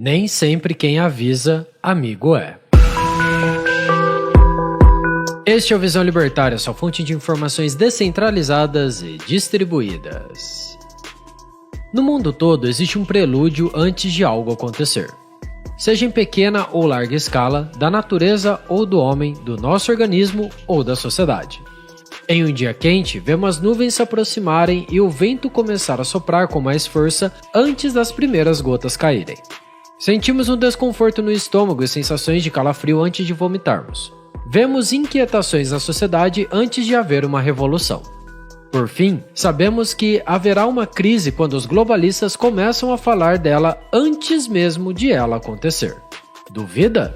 Nem sempre quem avisa, amigo é. Este é o Visão Libertária, sua fonte de informações descentralizadas e distribuídas. No mundo todo existe um prelúdio antes de algo acontecer. Seja em pequena ou larga escala, da natureza ou do homem, do nosso organismo ou da sociedade. Em um dia quente, vemos as nuvens se aproximarem e o vento começar a soprar com mais força antes das primeiras gotas caírem. Sentimos um desconforto no estômago e sensações de calafrio antes de vomitarmos. Vemos inquietações na sociedade antes de haver uma revolução. Por fim, sabemos que haverá uma crise quando os globalistas começam a falar dela antes mesmo de ela acontecer. Duvida?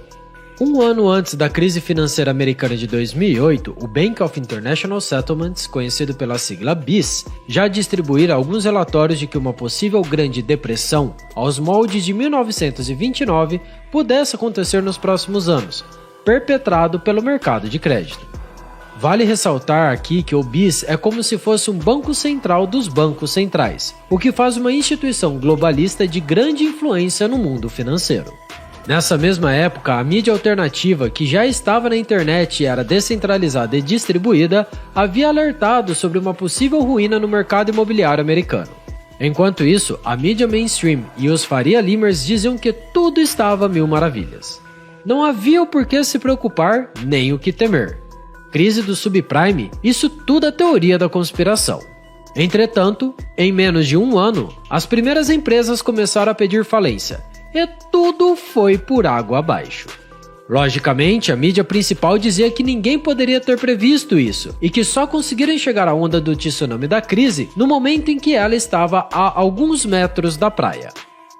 Um ano antes da crise financeira americana de 2008, o Bank of International Settlements, conhecido pela sigla BIS, já distribuíra alguns relatórios de que uma possível Grande Depressão, aos moldes de 1929, pudesse acontecer nos próximos anos, perpetrado pelo mercado de crédito. Vale ressaltar aqui que o BIS é como se fosse um banco central dos bancos centrais, o que faz uma instituição globalista de grande influência no mundo financeiro. Nessa mesma época, a mídia alternativa, que já estava na internet e era descentralizada e distribuída, havia alertado sobre uma possível ruína no mercado imobiliário americano. Enquanto isso, a mídia mainstream e os Faria Limers diziam que tudo estava a mil maravilhas. Não havia o porquê se preocupar, nem o que temer. Crise do subprime, isso tudo é teoria da conspiração. Entretanto, em menos de um ano, as primeiras empresas começaram a pedir falência, e tudo foi por água abaixo. Logicamente, a mídia principal dizia que ninguém poderia ter previsto isso, e que só conseguiram enxergar a onda do tsunami da crise no momento em que ela estava a alguns metros da praia.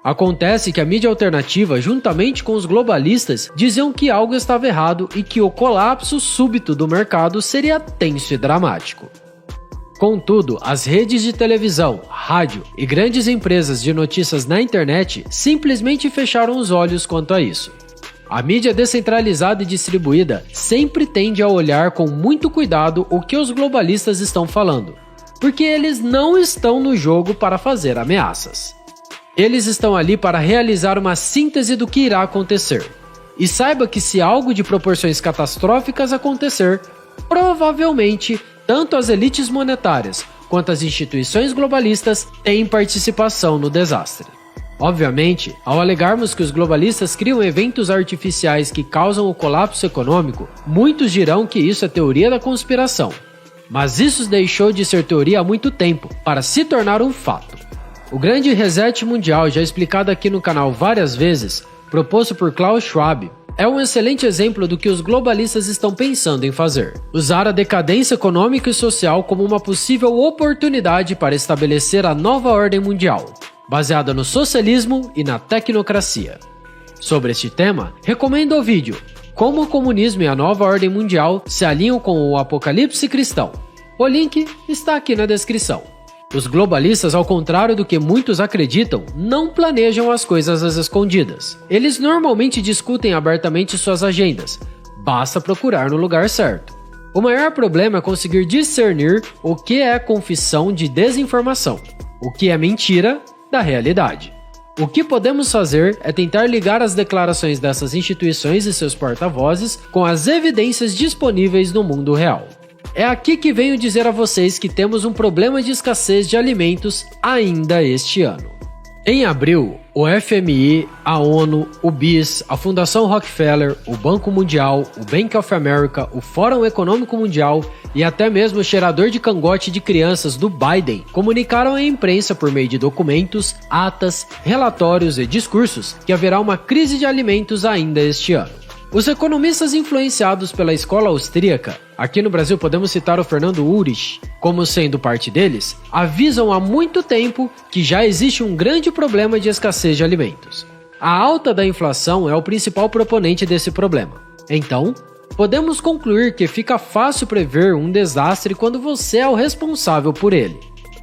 Acontece que a mídia alternativa, juntamente com os globalistas, diziam que algo estava errado e que o colapso súbito do mercado seria tenso e dramático. Contudo, as redes de televisão, rádio e grandes empresas de notícias na internet simplesmente fecharam os olhos quanto a isso. A mídia descentralizada e distribuída sempre tende a olhar com muito cuidado o que os globalistas estão falando, porque eles não estão no jogo para fazer ameaças. Eles estão ali para realizar uma síntese do que irá acontecer. E saiba que se algo de proporções catastróficas acontecer, provavelmente tanto as elites monetárias quanto as instituições globalistas têm participação no desastre. Obviamente, ao alegarmos que os globalistas criam eventos artificiais que causam o colapso econômico, muitos dirão que isso é teoria da conspiração. Mas isso deixou de ser teoria há muito tempo, para se tornar um fato. O grande reset mundial, já explicado aqui no canal várias vezes, proposto por Klaus Schwab, é um excelente exemplo do que os globalistas estão pensando em fazer. Usar a decadência econômica e social como uma possível oportunidade para estabelecer a nova ordem mundial, baseada no socialismo e na tecnocracia. Sobre este tema, recomendo o vídeo Como o comunismo e a nova ordem mundial se alinham com o apocalipse cristão. O link está aqui na descrição. Os globalistas, ao contrário do que muitos acreditam, não planejam as coisas às escondidas. Eles normalmente discutem abertamente suas agendas, basta procurar no lugar certo. O maior problema é conseguir discernir o que é confissão de desinformação, o que é mentira da realidade. O que podemos fazer é tentar ligar as declarações dessas instituições e seus porta-vozes com as evidências disponíveis no mundo real. É aqui que venho dizer a vocês que temos um problema de escassez de alimentos ainda este ano. Em abril, o FMI, a ONU, o BIS, a Fundação Rockefeller, o Banco Mundial, o Bank of America, o Fórum Econômico Mundial e até mesmo o cheirador de cangote de crianças do Biden comunicaram à imprensa por meio de documentos, atas, relatórios e discursos que haverá uma crise de alimentos ainda este ano. Os economistas influenciados pela escola austríaca, aqui no Brasil podemos citar o Fernando Ulrich como sendo parte deles, avisam há muito tempo que já existe um grande problema de escassez de alimentos. A alta da inflação é o principal proponente desse problema. Então, podemos concluir que fica fácil prever um desastre quando você é o responsável por ele.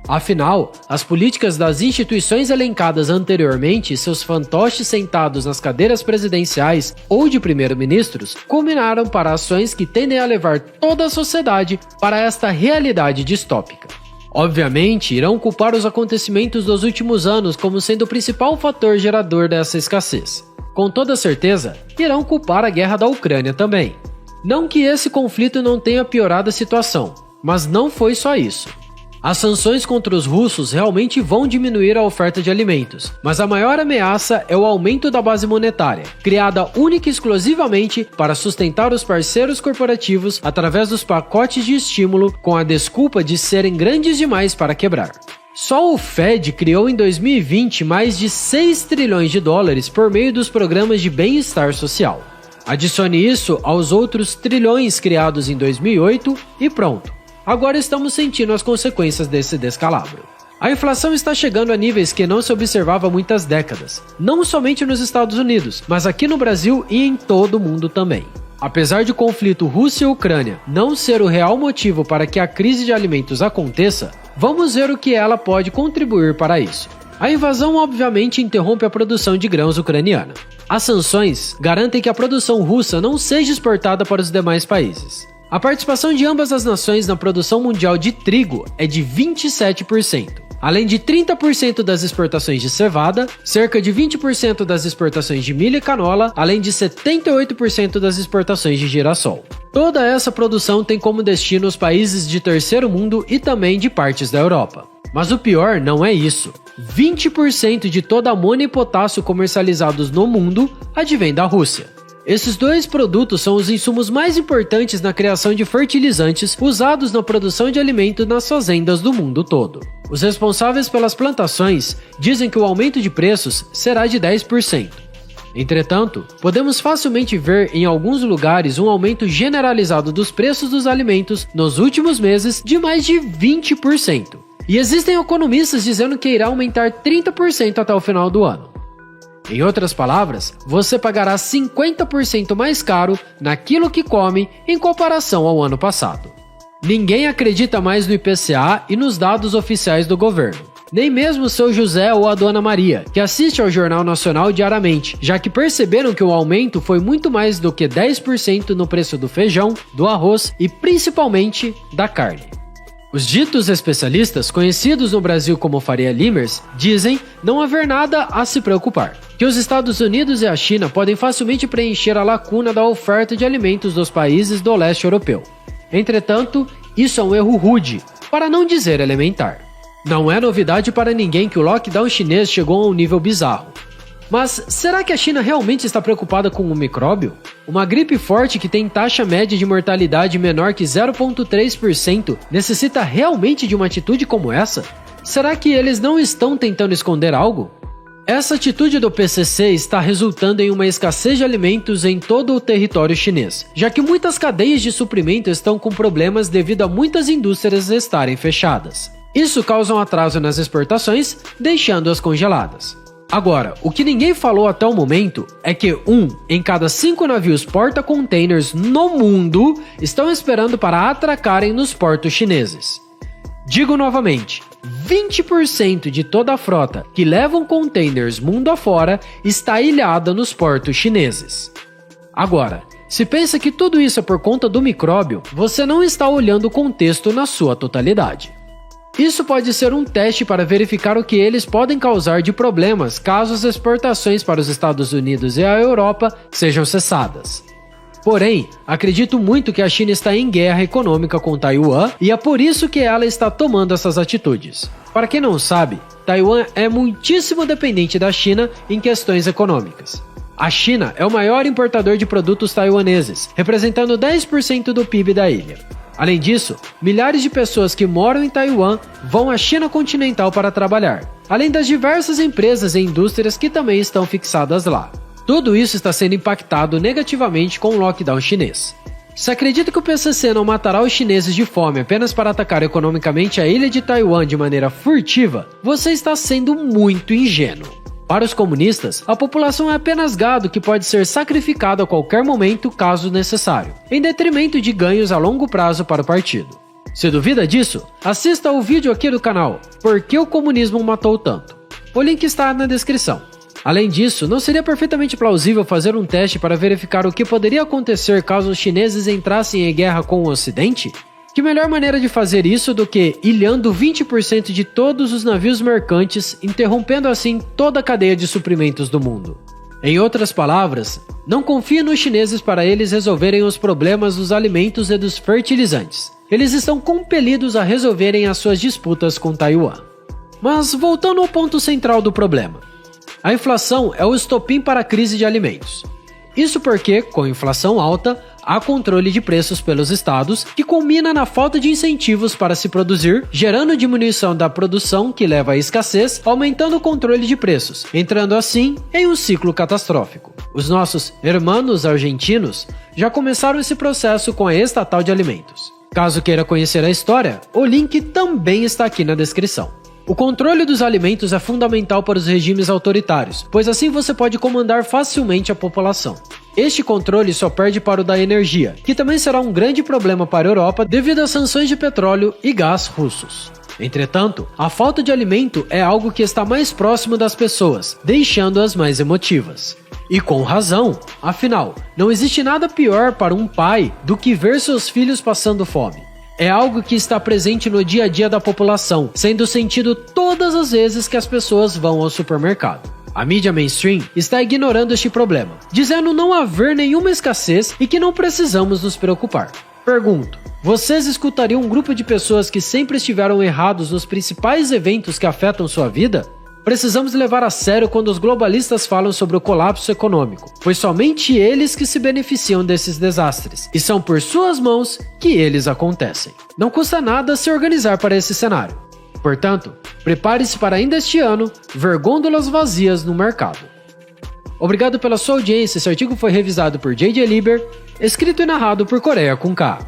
Afinal, as políticas das instituições elencadas anteriormente e seus fantoches sentados nas cadeiras presidenciais ou de primeiro-ministros culminaram para ações que tendem a levar toda a sociedade para esta realidade distópica. Obviamente, irão culpar os acontecimentos dos últimos anos como sendo o principal fator gerador dessa escassez. Com toda certeza, irão culpar a guerra da Ucrânia também. Não que esse conflito não tenha piorado a situação, mas não foi só isso. As sanções contra os russos realmente vão diminuir a oferta de alimentos, mas a maior ameaça é o aumento da base monetária, criada única e exclusivamente para sustentar os parceiros corporativos através dos pacotes de estímulo com a desculpa de serem grandes demais para quebrar. Só o Fed criou em 2020 mais de 6 trilhões de dólares por meio dos programas de bem-estar social. Adicione isso aos outros trilhões criados em 2008 e pronto. Agora estamos sentindo as consequências desse descalabro. A inflação está chegando a níveis que não se observava há muitas décadas, não somente nos Estados Unidos, mas aqui no Brasil e em todo o mundo também. Apesar de o conflito Rússia e Ucrânia não ser o real motivo para que a crise de alimentos aconteça, vamos ver o que ela pode contribuir para isso. A invasão obviamente interrompe a produção de grãos ucraniana. As sanções garantem que a produção russa não seja exportada para os demais países. A participação de ambas as nações na produção mundial de trigo é de 27%, além de 30% das exportações de cevada, cerca de 20% das exportações de milho e canola, além de 78% das exportações de girassol. Toda essa produção tem como destino os países de terceiro mundo e também de partes da Europa. Mas o pior não é isso. 20% de toda a amônia e potássio comercializados no mundo advém da Rússia. Esses dois produtos são os insumos mais importantes na criação de fertilizantes usados na produção de alimento nas fazendas do mundo todo. Os responsáveis pelas plantações dizem que o aumento de preços será de 10%. Entretanto, podemos facilmente ver em alguns lugares um aumento generalizado dos preços dos alimentos nos últimos meses de mais de 20%. E existem economistas dizendo que irá aumentar 30% até o final do ano. Em outras palavras, você pagará 50% mais caro naquilo que come em comparação ao ano passado. Ninguém acredita mais no IPCA e nos dados oficiais do governo. Nem mesmo o seu José ou a Dona Maria, que assiste ao Jornal Nacional diariamente, já que perceberam que o aumento foi muito mais do que 10% no preço do feijão, do arroz e principalmente da carne. Os ditos especialistas, conhecidos no Brasil como Faria Limers, dizem não haver nada a se preocupar, que os Estados Unidos e a China podem facilmente preencher a lacuna da oferta de alimentos dos países do leste europeu. Entretanto, isso é um erro rude, para não dizer elementar. Não é novidade para ninguém que o lockdown chinês chegou a um nível bizarro. Mas será que a China realmente está preocupada com o micróbio? Uma gripe forte que tem taxa média de mortalidade menor que 0,3% necessita realmente de uma atitude como essa? Será que eles não estão tentando esconder algo? Essa atitude do PCC está resultando em uma escassez de alimentos em todo o território chinês, já que muitas cadeias de suprimento estão com problemas devido a muitas indústrias estarem fechadas. Isso causa um atraso nas exportações, deixando-as congeladas. Agora, o que ninguém falou até o momento é que 1 em cada 5 navios porta-containers no mundo estão esperando para atracarem nos portos chineses. Digo novamente, 20% de toda a frota que levam containers mundo afora está ilhada nos portos chineses. Agora, se pensa que tudo isso é por conta do micróbio, você não está olhando o contexto na sua totalidade. Isso pode ser um teste para verificar o que eles podem causar de problemas caso as exportações para os Estados Unidos e a Europa sejam cessadas. Porém, acredito muito que a China está em guerra econômica com Taiwan e é por isso que ela está tomando essas atitudes. Para quem não sabe, Taiwan é muitíssimo dependente da China em questões econômicas. A China é o maior importador de produtos taiwaneses, representando 10% do PIB da ilha. Além disso, milhares de pessoas que moram em Taiwan vão à China continental para trabalhar, além das diversas empresas e indústrias que também estão fixadas lá. Tudo isso está sendo impactado negativamente com o lockdown chinês. Se acredita que o PCC não matará os chineses de fome apenas para atacar economicamente a ilha de Taiwan de maneira furtiva, você está sendo muito ingênuo. Para os comunistas, a população é apenas gado que pode ser sacrificado a qualquer momento caso necessário, em detrimento de ganhos a longo prazo para o partido. Se duvida disso, assista ao vídeo aqui do canal Por que o comunismo matou tanto? O link está na descrição. Além disso, não seria perfeitamente plausível fazer um teste para verificar o que poderia acontecer caso os chineses entrassem em guerra com o Ocidente? Que melhor maneira de fazer isso do que ilhando 20% de todos os navios mercantes, interrompendo assim toda a cadeia de suprimentos do mundo? Em outras palavras, não confie nos chineses para eles resolverem os problemas dos alimentos e dos fertilizantes. Eles estão compelidos a resolverem as suas disputas com Taiwan. Mas voltando ao ponto central do problema. A inflação é o estopim para a crise de alimentos. Isso porque, com inflação alta, há controle de preços pelos estados, que culmina na falta de incentivos para se produzir, gerando diminuição da produção que leva à escassez, aumentando o controle de preços, entrando assim em um ciclo catastrófico. Os nossos hermanos argentinos já começaram esse processo com a estatal de alimentos. Caso queira conhecer a história, o link também está aqui na descrição. O controle dos alimentos é fundamental para os regimes autoritários, pois assim você pode comandar facilmente a população. Este controle só perde para o da energia, que também será um grande problema para a Europa devido às sanções de petróleo e gás russos. Entretanto, a falta de alimento é algo que está mais próximo das pessoas, deixando-as mais emotivas. E com razão, afinal, não existe nada pior para um pai do que ver seus filhos passando fome. É algo que está presente no dia a dia da população, sendo sentido todas as vezes que as pessoas vão ao supermercado. A mídia mainstream está ignorando este problema, dizendo não haver nenhuma escassez e que não precisamos nos preocupar. Pergunto, vocês escutariam um grupo de pessoas que sempre estiveram errados nos principais eventos que afetam sua vida? Precisamos levar a sério quando os globalistas falam sobre o colapso econômico, pois somente eles que se beneficiam desses desastres, e são por suas mãos que eles acontecem. Não custa nada se organizar para esse cenário. Portanto, prepare-se para ainda este ano ver gôndolas vazias no mercado. Obrigado pela sua audiência. Esse artigo foi revisado por J.J. Lieber, escrito e narrado por Coreia com K.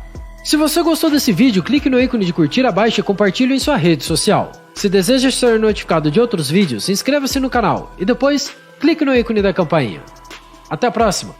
Se você gostou desse vídeo, clique no ícone de curtir abaixo e compartilhe em sua rede social. Se deseja ser notificado de outros vídeos, inscreva-se no canal e depois clique no ícone da campainha. Até a próxima!